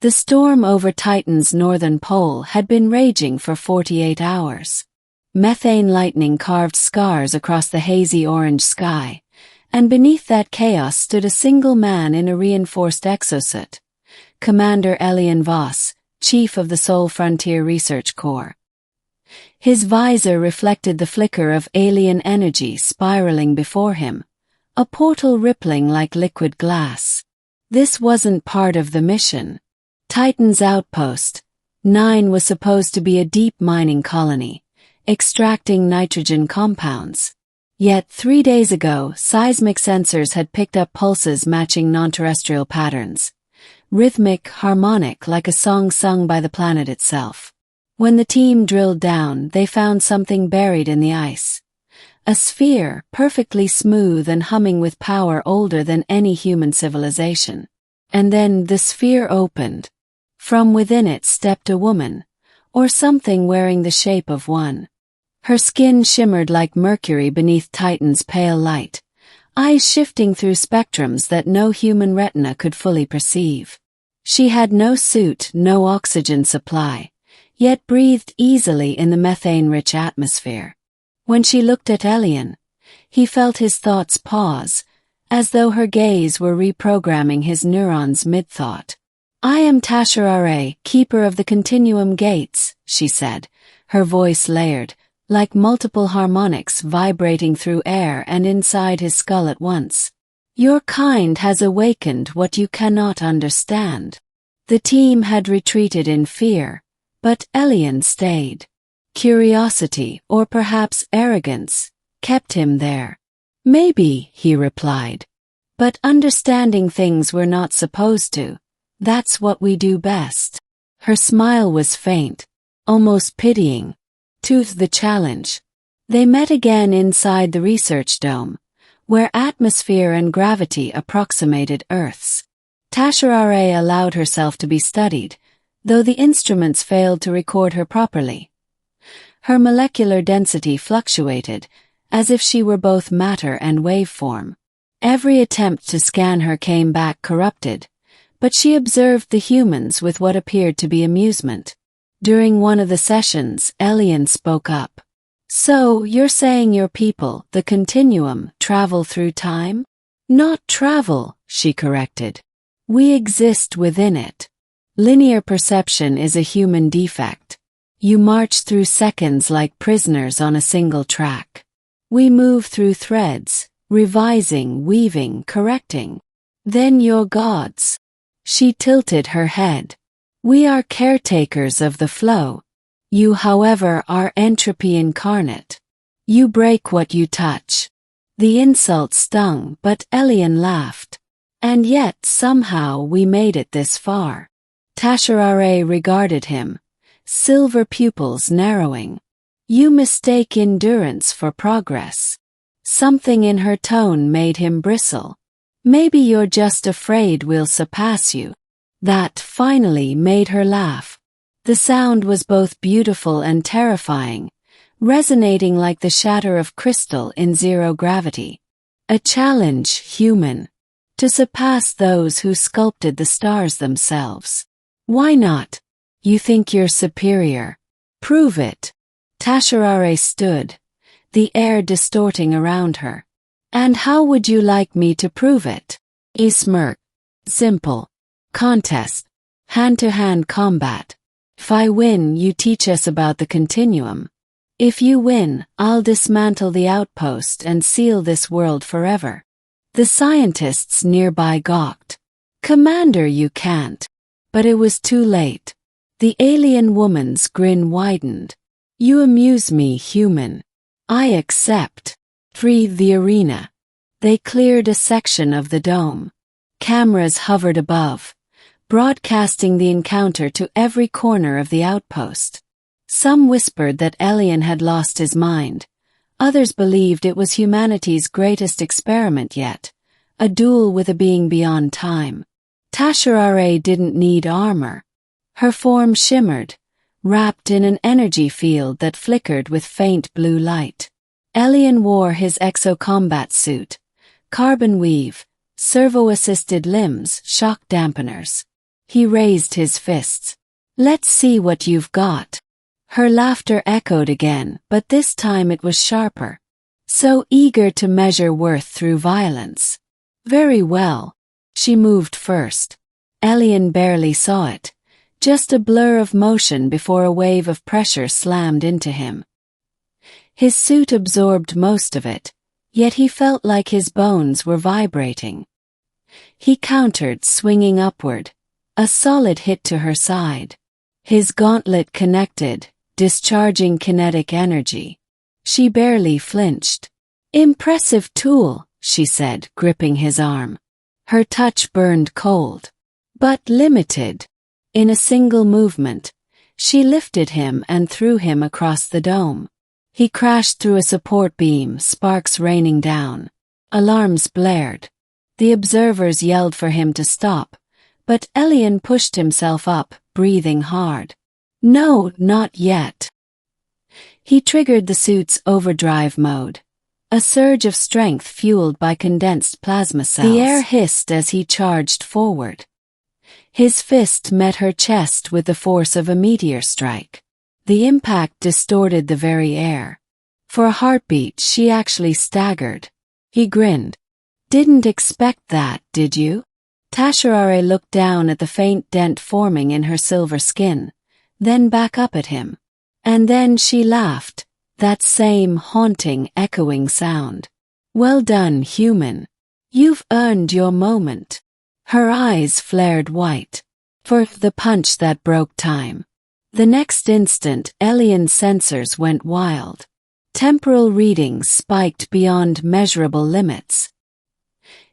The storm over Titan's northern pole had been raging for 48 hours. Methane lightning carved scars across the hazy orange sky, and beneath that chaos stood a single man in a reinforced exosuit, Commander Elian Voss, chief of the Sol Frontier Research Corps. His visor reflected the flicker of alien energy spiraling before him, a portal rippling like liquid glass. This wasn't part of the mission. Titan's outpost, 9, was supposed to be a deep mining colony, extracting nitrogen compounds. Yet 3 days ago, seismic sensors had picked up pulses matching non-terrestrial patterns, rhythmic, harmonic, like a song sung by the planet itself. When the team drilled down, they found something buried in the ice. A sphere, perfectly smooth and humming with power older than any human civilization. And then the sphere opened. From within it stepped a woman, or something wearing the shape of one. Her skin shimmered like mercury beneath Titan's pale light, eyes shifting through spectrums that no human retina could fully perceive. She had no suit, no oxygen supply, yet breathed easily in the methane-rich atmosphere. When she looked at Elian, he felt his thoughts pause, as though her gaze were reprogramming his neurons mid-thought. "I am Tasharare, keeper of the Continuum Gates," she said, her voice layered, like multiple harmonics vibrating through air and inside his skull at once. "Your kind has awakened what you cannot understand." The team had retreated in fear, but Elian stayed. Curiosity, or perhaps arrogance, kept him there. "Maybe," he replied. "But understanding things we're not supposed to. That's what we do best." Her smile was faint, almost pitying. To the challenge. They met again inside the research dome, where atmosphere and gravity approximated Earth's. Tasharare allowed herself to be studied, though the instruments failed to record her properly. Her molecular density fluctuated, as if she were both matter and waveform. Every attempt to scan her came back corrupted, but she observed the humans with what appeared to be amusement. During one of the sessions, Elian spoke up. "So, you're saying your people, the Continuum, travel through time?" "Not travel," she corrected. "We exist within it. Linear perception is a human defect. You march through seconds like prisoners on a single track. We move through threads, revising, weaving, correcting. Then you're gods." She tilted her head. "We are caretakers of the flow. You, however, are entropy incarnate. You break what you touch." The insult stung, but Elian laughed. "And yet, somehow, we made it this far." Tasharare regarded him, silver pupils narrowing. "You mistake endurance for progress." Something in her tone made him bristle. "Maybe you're just afraid we'll surpass you." That finally made her laugh. The sound was both beautiful and terrifying, resonating like the shatter of crystal in zero gravity. A challenge, human. To surpass those who sculpted the stars themselves. Why not? You think you're superior. Prove it. Tasharare stood, the air distorting around her. "And how would you like me to prove it?" He smirked. "Simple. Contest. Hand-to-hand combat. If I win, you teach us about the Continuum. If you win, I'll dismantle the outpost and seal this world forever." The scientists nearby gawked. "Commander, you can't." But it was too late. The alien woman's grin widened. "You amuse me, human. I accept." Free the arena. They cleared a section of the dome. Cameras hovered above, broadcasting the encounter to every corner of the outpost. Some whispered that Elian had lost his mind. Others believed it was humanity's greatest experiment yet, a duel with a being beyond time. Tasharare didn't need armor. Her form shimmered, wrapped in an energy field that flickered with faint blue light. Elian wore his exo-combat suit, carbon weave, servo-assisted limbs, shock dampeners. He raised his fists. "Let's see what you've got." Her laughter echoed again, but this time it was sharper. So eager to measure worth through violence. "Very well." She moved first. Elian barely saw it. Just a blur of motion before a wave of pressure slammed into him. His suit absorbed most of it, yet he felt like his bones were vibrating. He countered, swinging upward. A solid hit to her side. His gauntlet connected, discharging kinetic energy. She barely flinched. "Impressive tool," she said, gripping his arm. Her touch burned cold. But limited. In a single movement, she lifted him and threw him across the dome. He crashed through a support beam, sparks raining down. Alarms blared. The observers yelled for him to stop, but Elian pushed himself up, breathing hard. "No, not yet." He triggered the suit's overdrive mode. A surge of strength fueled by condensed plasma cells. The air hissed as he charged forward. His fist met her chest with the force of a meteor strike. The impact distorted the very air. For a heartbeat, she actually staggered. He grinned. "Didn't expect that, did you?" Tasharare looked down at the faint dent forming in her silver skin, then back up at him. And then she laughed, that same haunting, echoing sound. "Well done, human. You've earned your moment." Her eyes flared white. For the punch that broke time. The next instant, Elian's sensors went wild. Temporal readings spiked beyond measurable limits.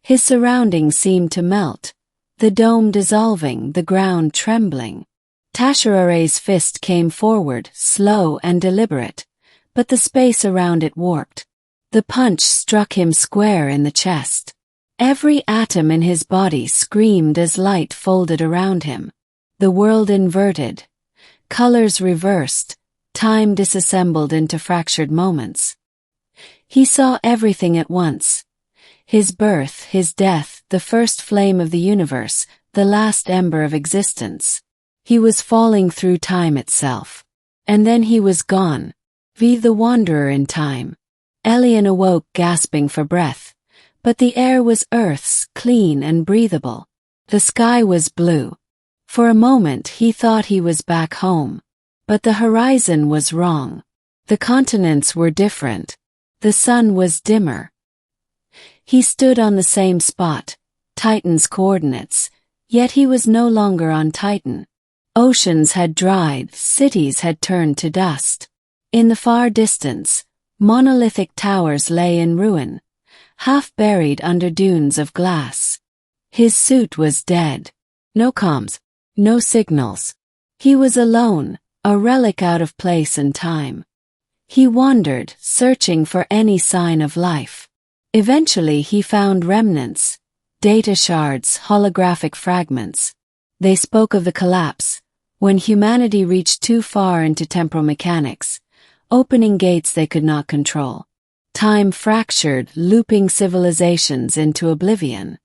His surroundings seemed to melt, the dome dissolving, the ground trembling. Tasharare's fist came forward, slow and deliberate, but the space around it warped. The punch struck him square in the chest. Every atom in his body screamed as light folded around him. The world inverted. Colors reversed. Time disassembled into fractured moments. He saw everything at once. His birth, his death, the first flame of the universe, the last ember of existence. He was falling through time itself. And then he was gone. The wanderer in time. Elian awoke gasping for breath. But the air was Earth's, clean and breathable. The sky was blue. For a moment he thought he was back home. But the horizon was wrong. The continents were different. The sun was dimmer. He stood on the same spot, Titan's coordinates, yet he was no longer on Titan. Oceans had dried, cities had turned to dust. In the far distance, monolithic towers lay in ruin, half buried under dunes of glass. His suit was dead. No comms, no signals. He was alone, a relic out of place and time. He wandered, searching for any sign of life. Eventually he found remnants, data shards, holographic fragments. They spoke of the collapse, when humanity reached too far into temporal mechanics, opening gates they could not control. Time fractured, looping civilizations into oblivion.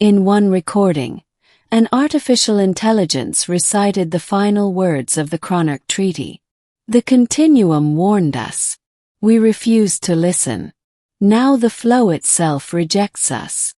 In one recording, an artificial intelligence recited the final words of the Cronarch Treaty. The continuum warned us. We refused to listen. Now the flow itself rejects us.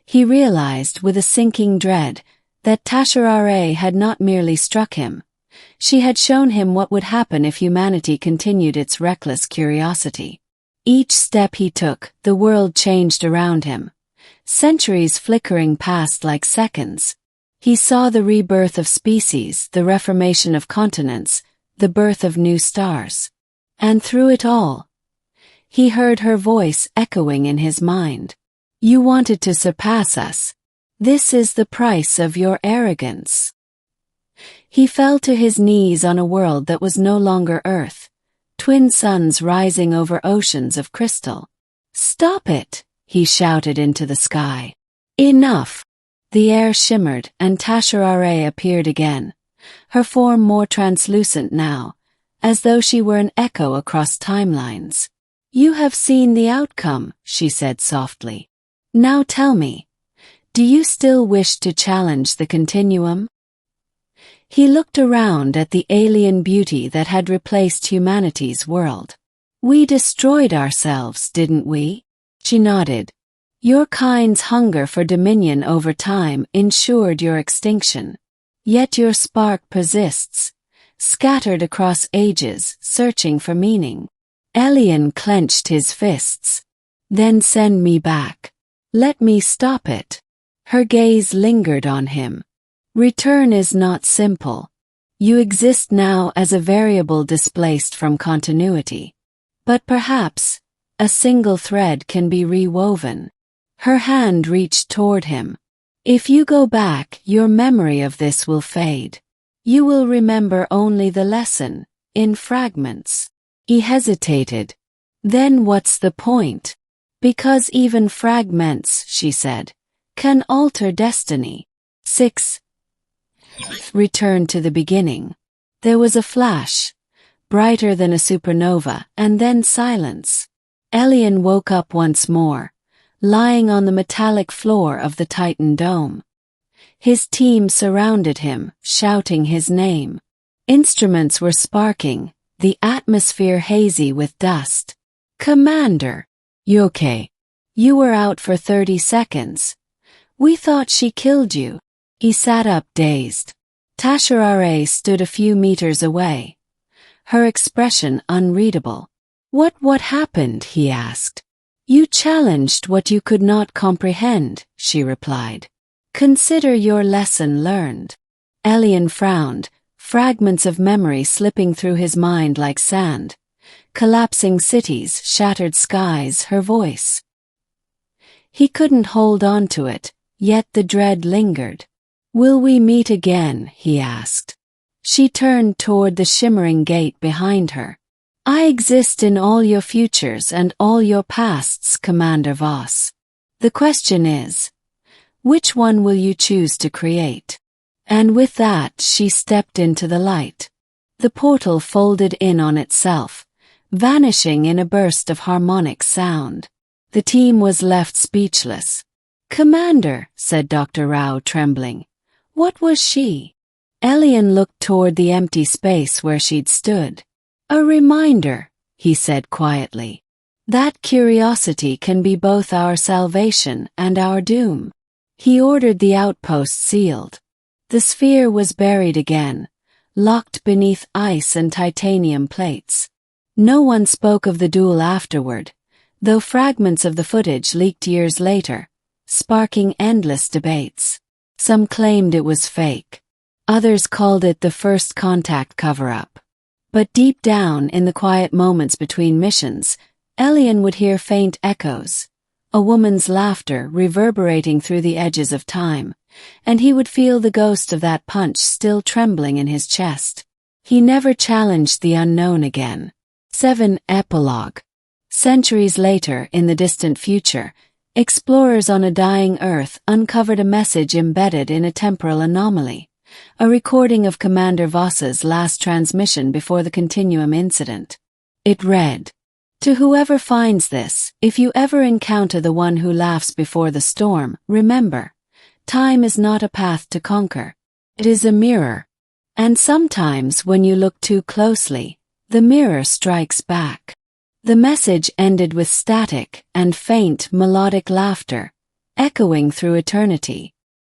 He realized with a sinking dread that Tasharare had not merely struck him. She had shown him what would happen if humanity continued its reckless curiosity. Each step he took, the world changed around him. Centuries flickering past like seconds. He saw the rebirth of species, the reformation of continents, the birth of new stars. And through it all, he heard her voice echoing in his mind. You wanted to surpass us. This is the price of your arrogance. He fell to his knees on a world that was no longer Earth, twin suns rising over oceans of crystal. Stop it, he shouted into the sky. Enough. The air shimmered and Tasharare appeared again, her form more translucent now, as though she were an echo across timelines. You have seen the outcome, she said softly. Now tell me, Do you still wish to challenge the continuum? He looked around at the alien beauty that had replaced humanity's world. We destroyed ourselves, didn't we? She nodded. Your kind's hunger for dominion over time ensured your extinction. Yet your spark persists, scattered across ages, searching for meaning. Elian clenched his fists. Then send me back. Let me stop it. Her gaze lingered on him. Return is not simple. You exist now as a variable displaced from continuity. But perhaps, a single thread can be rewoven. Her hand reached toward him. If you go back, your memory of this will fade. You will remember only the lesson, in fragments. He hesitated. Then what's the point? Because even fragments, she said, can alter destiny. 6. Return to the beginning. There was a flash, brighter than a supernova, and then silence. Elian woke up once more, lying on the metallic floor of the Titan dome. His team surrounded him, shouting his name. Instruments were sparking, the atmosphere hazy with dust. Commander! You okay? You were out for 30 seconds. We thought she killed you. He sat up dazed. Tasharare stood a few meters away, her expression unreadable. What happened? He asked. You challenged what you could not comprehend, she replied. Consider your lesson learned. Elian frowned, fragments of memory slipping through his mind like sand. Collapsing cities, shattered skies, her voice. He couldn't hold on to it, yet the dread lingered. Will we meet again? He asked. She turned toward the shimmering gate behind her. I exist in all your futures and all your pasts, Commander Voss. The question is, which one will you choose to create? And with that she stepped into the light. The portal folded in on itself, vanishing in a burst of harmonic sound. The team was left speechless. Commander, said Dr. Rao, trembling. What was she? Elian looked toward the empty space where she'd stood. A reminder, he said quietly. That curiosity can be both our salvation and our doom. He ordered the outpost sealed. The sphere was buried again, locked beneath ice and titanium plates. No one spoke of the duel afterward, though fragments of the footage leaked years later, sparking endless debates. Some claimed it was fake. Others called it the first contact cover-up. But deep down in the quiet moments between missions, Elian would hear faint echoes, a woman's laughter reverberating through the edges of time, and he would feel the ghost of that punch still trembling in his chest. He never challenged the unknown again. 7. Epilogue. Centuries later, in the distant future, explorers on a dying Earth uncovered a message embedded in a temporal anomaly, a recording of Commander Voss's last transmission before the Continuum incident. It read, To whoever finds this, if you ever encounter the one who laughs before the storm, remember, time is not a path to conquer. It is a mirror. And sometimes when you look too closely, the mirror strikes back. The message ended with static and faint melodic laughter, echoing through eternity.